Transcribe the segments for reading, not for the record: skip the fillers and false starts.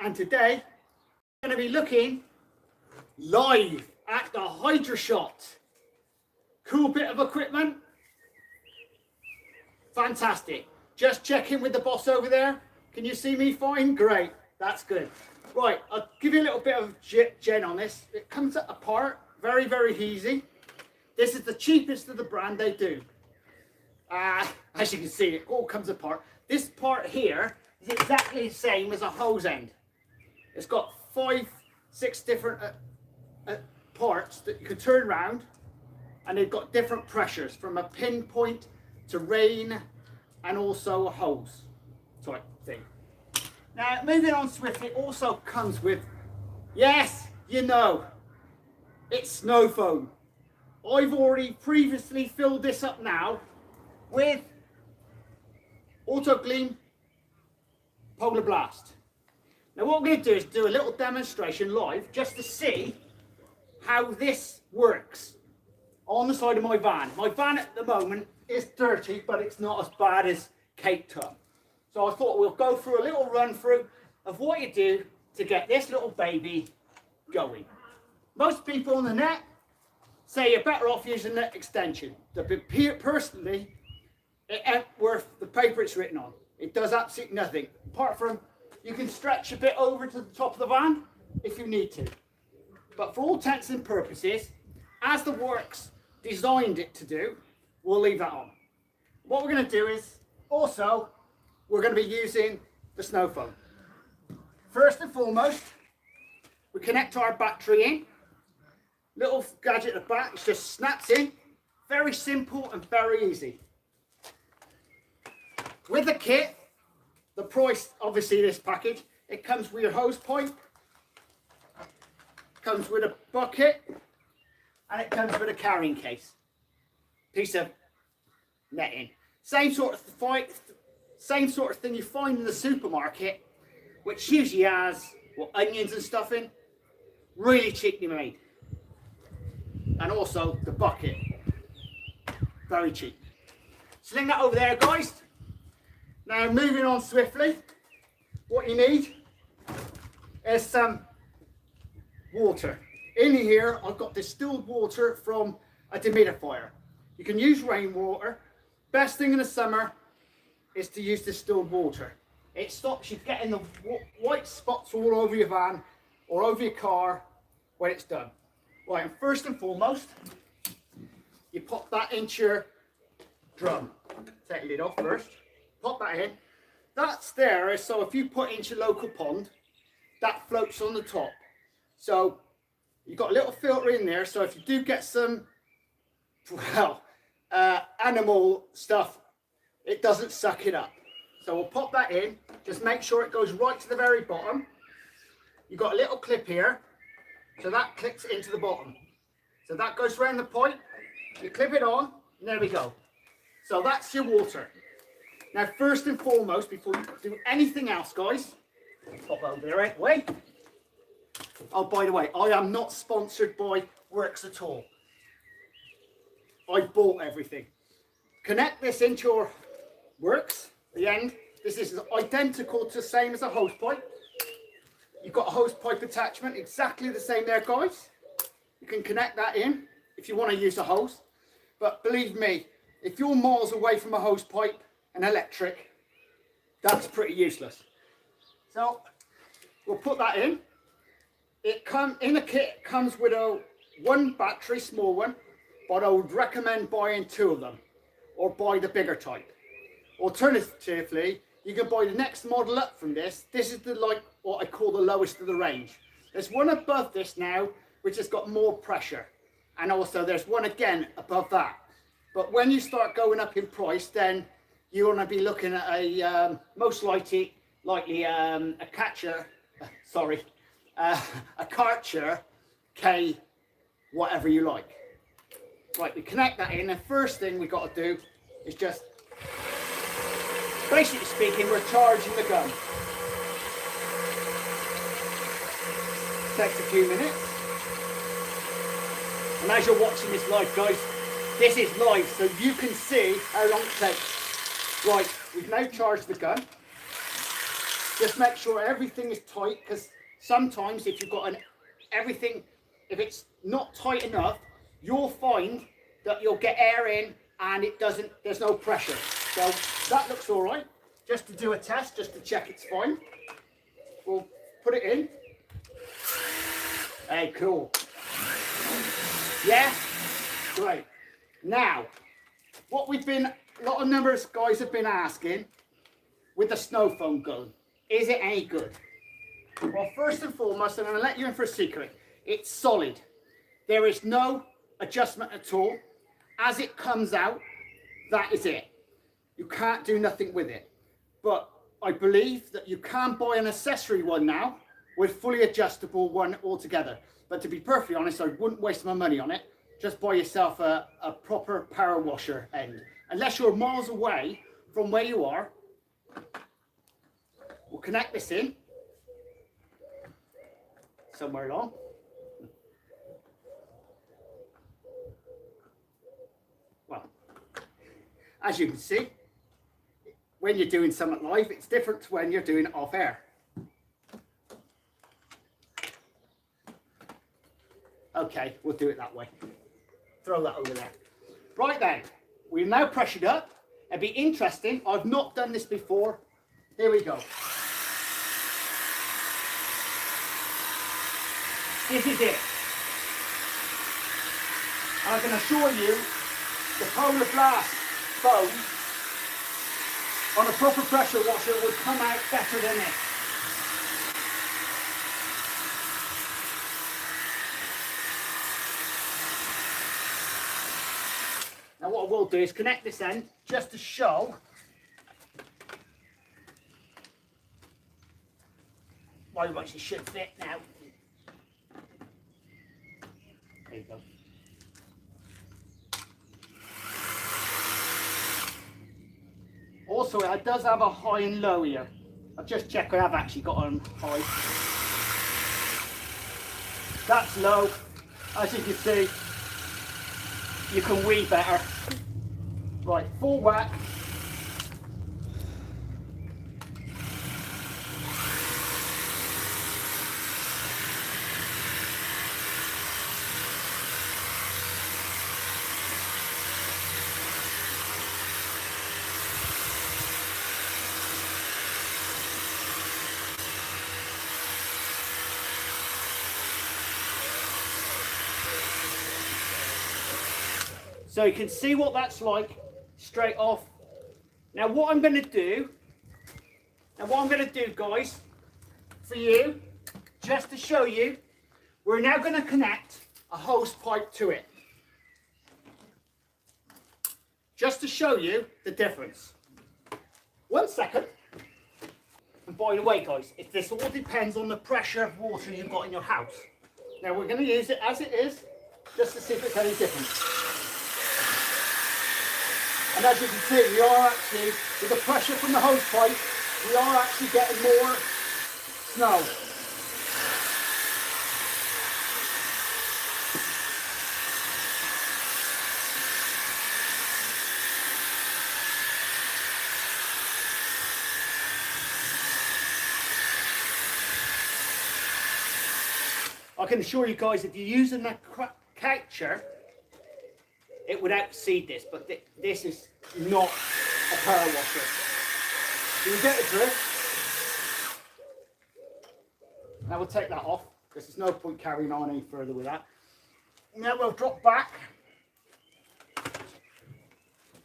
and today I'm going to be looking live at the HydroShot. Cool bit of equipment. Fantastic. Just checking with the boss over there. Can you see me fine? Great. That's good. Right, I'll give you a little bit of gen on this. It comes apart very, very easy. This is the cheapest of the brand they do. As you can see, it all comes apart. This part here is exactly the same as a hose end. It's got 5, 6 different parts that you can turn around, and they've got different pressures from a pinpoint to rain and also a hose type thing. Now, moving on swiftly, it also comes with, yes, you know, it's snow foam. I've already previously filled this up now with Auto Gleam Polar Blast. Now what I'm going to do is do a little demonstration live just to see how this works on the side of my van. My van at the moment is dirty, but it's not as bad as Cape Town. So I thought we'll go through a little run through of what you do to get this little baby going. Most people on the net say you're better off using net extension. But personally, it ain't worth the paper it's written on. It does absolutely nothing. Apart from you can stretch a bit over to the top of the van if you need to. But for all intents and purposes, as the Worx designed it to do, we'll leave that on. What we're going to do is also, we're going to be using the snow foam. First and foremost, we connect our battery in. Little gadget at the back, it just snaps in. Very simple and very easy. With the kit, the price, obviously this package, it comes with your hose pipe, comes with a bucket, and it comes with a carrying case. Piece of netting. Same sort of thing you find in the supermarket, which usually has onions and stuff in. Really cheaply made. And also the bucket. Very cheap. Sling that over there, guys. Now moving on swiftly, what you need is some water. In here I've got distilled water from a dehumidifier. You can use rainwater. Best thing in the summer is to use distilled water. It stops you getting the white spots all over your van or over your car when it's done. Right, and first and foremost, you pop that into your drum. Take the lid off first. Pop that in. That's there, so if you put it into your local pond, that floats on the top. So you've got a little filter in there, so if you do get some, well, animal stuff, it doesn't suck it up. So we'll pop that in. Just make sure it goes right to the very bottom. You've got a little clip here, so that clicks into the bottom. So that goes around the point. You clip it on, and there we go. So that's your water. Now, first and foremost, before you do anything else, guys, pop over there right away. Oh, by the way, I am not sponsored by Worx at all. I bought everything. Connect this into your Worx, the end. This is identical to the same as a hose pipe. You've got a hose pipe attachment, exactly the same there, guys. You can connect that in if you want to use a hose. But believe me, if you're miles away from a hose pipe and electric, that's pretty useless. So we'll put that in. In the kit comes with one battery, small one, but I would recommend buying 2 of them or buy the bigger type. Alternatively, you can buy the next model up from this. This is what I call the lowest of the range. There's one above this now, which has got more pressure. And also there's one again above that. But when you start going up in price, then you're going to be looking at a most likely a Karcher K, whatever you like. Right, we connect that in. The first thing we got to do is just, basically speaking, we're charging the gun. Takes a few minutes. And as you're watching this live, guys, this is live, so you can see how long it takes. Right, we've now charged the gun. Just make sure everything is tight, because sometimes if you've got everything, if it's not tight enough, you'll find that you'll get air in and there's no pressure. So that looks all right. Just to do a test, just to check it's fine. We'll put it in. Hey, cool. Yeah? Great. Now, what a lot of numbers guys have been asking with the snow foam gun, is it any good? Well, first and foremost, I'm going to let you in for a secret. It's solid. There is no adjustment at all. As it comes out, that is it. You can't do nothing with it. But I believe that you can buy an accessory one now with fully adjustable one altogether. But to be perfectly honest, I wouldn't waste my money on it. Just buy yourself a proper power washer end. Unless you're miles away from where you are, we'll connect this in somewhere along. Well, as you can see, when you're doing something live, it's different to when you're doing it off air. Okay, we'll do it that way. Throw that over there. Right then, we've now pressured up. It'd be interesting. I've not done this before. Here we go. This is it. I can assure you, the polar blast foam on a proper pressure washer would come out better than this. Now what I will do is connect this end just to show why much it should fit now. There you go. Also, it does have a high and low here. I've just checked, I have actually got on high. That's low. As you can see, you can weave better. Right, full whack. So you can see what that's like straight off. Now what I'm going to do, guys, for you, just to show you, we're now going to connect a hose pipe to it. Just to show you the difference. 1 second. And by the way, guys, this all depends on the pressure of water you've got in your house. Now we're going to use it as it is, just to see if it's any different. And as you can see, we are actually, with the pressure from the hose pipe, we are actually getting more snow. I can assure you guys, if you're using that catcher, it would exceed this, but this is not a power washer. You get the drift. Now we'll take that off, because there's no point carrying on any further with that. Now we'll drop back.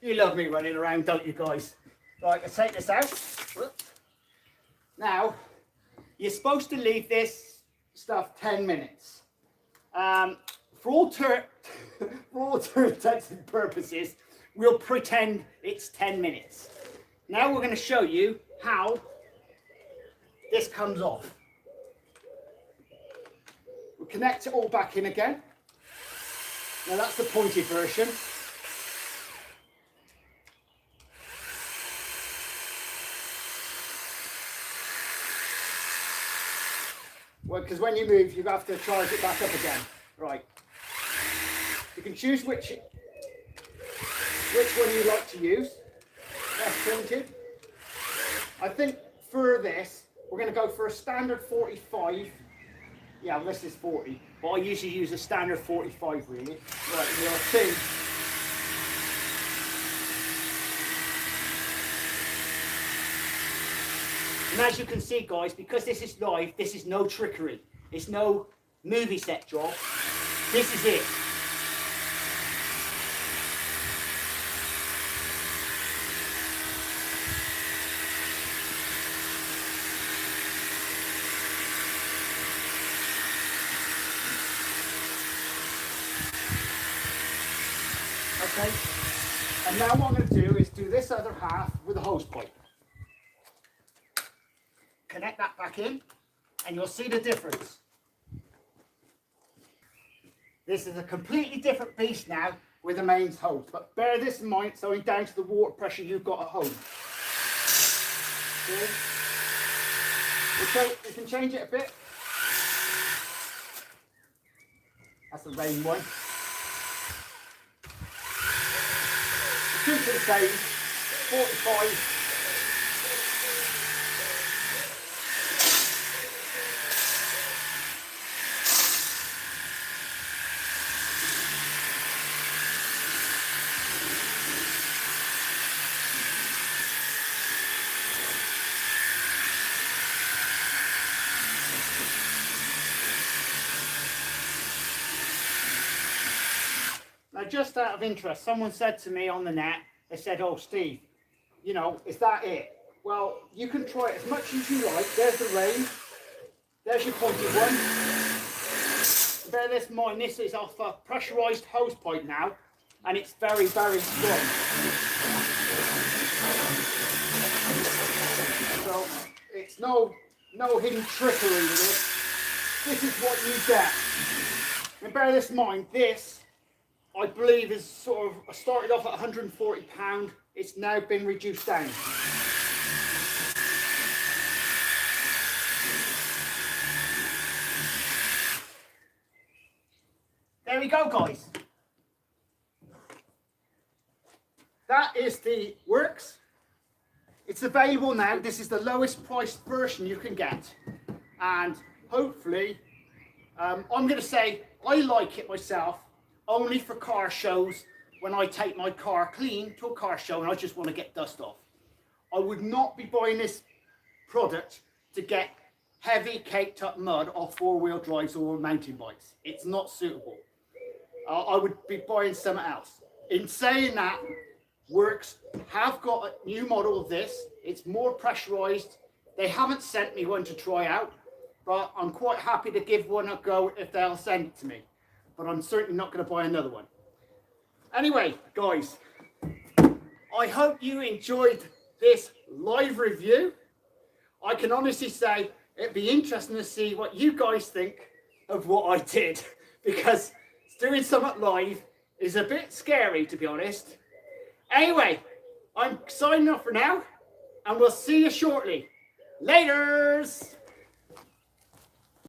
You love me running around, don't you guys? Right, let's take this out. Now, you're supposed to leave this stuff 10 minutes. For all intents and purposes, we'll pretend it's 10 minutes. Now we're going to show you how this comes off. We'll connect it all back in again. Now that's the pointed version. Well, because when you move, you have to charge it back up again. Right. You can choose which one you like to use. That's pointed. I think for this, We're going to go for a standard 45. Yeah, well, this is 40, but I usually use a standard 45 really. Right, we'll see. And as you can see, guys, because this is live, this is no trickery. It's no movie set job. This is it. Okay, and now what I'm going to do is do this other half with a hose pipe. Connect that back in, and you'll see the difference. This is a completely different beast now with the mains hose, but bear this in mind, it's only down to the water pressure you've got at home. Okay, we can change it a bit. That's the rain one. Two to the same, 45. Now, just out of interest, someone said to me on the net, they said, oh, Steve, you know, is that it? Well, you can try it as much as you like. There's the rain. There's your pointed one. Bear this in mind, this is off a pressurised hose pipe now, and it's very, very strong. So, it's no hidden trickery with this. This is what you get. And bear this in mind, this, I believe, is sort of started off at £140. It's now been reduced down. There we go, guys. That is the Worx. It's available now. This is the lowest priced version you can get. And hopefully, I'm going to say I like it myself. Only for car shows, when I take my car clean to a car show and I just want to get dust off. I would not be buying this product to get heavy caked up mud off four-wheel drives or mountain bikes. It's not suitable. I would be buying something else. In saying that, Worx have got a new model of this. It's more pressurized. They haven't sent me one to try out, but I'm quite happy to give one a go if they'll send it to me. But I'm certainly not going to buy another one. Anyway, guys, I hope you enjoyed this live review. I can honestly say it'd be interesting to see what you guys think of what I did, because doing something live is a bit scary, to be honest. Anyway, I'm signing off for now, and we'll see you shortly. Laters!